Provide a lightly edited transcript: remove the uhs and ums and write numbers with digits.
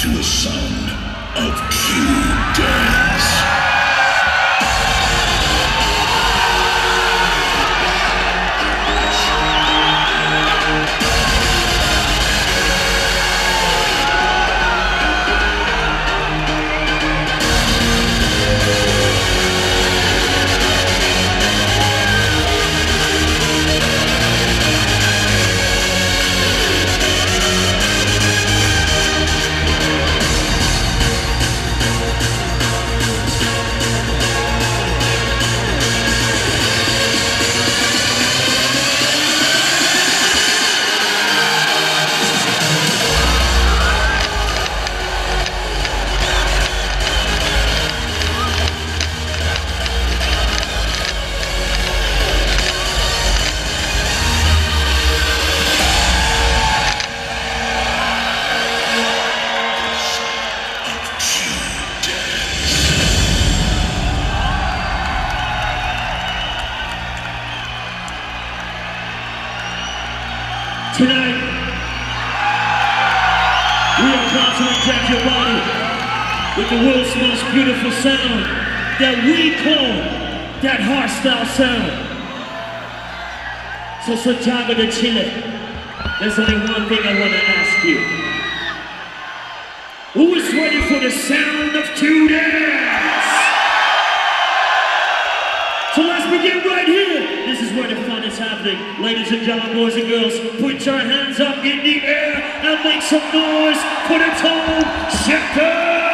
to the sound of Q Dance. Tonight, we are about to inject your body with the world's most beautiful sound that we call that hardstyle sound. So Santiago de Chile, there's only one thing I want to ask you. Who is ready for the sound of Q Dance? So let's begin right here. This is where the fun is happening. Ladies and gentlemen, boys and girls, put your hands up in the air and make some noise for the Tone Shifter!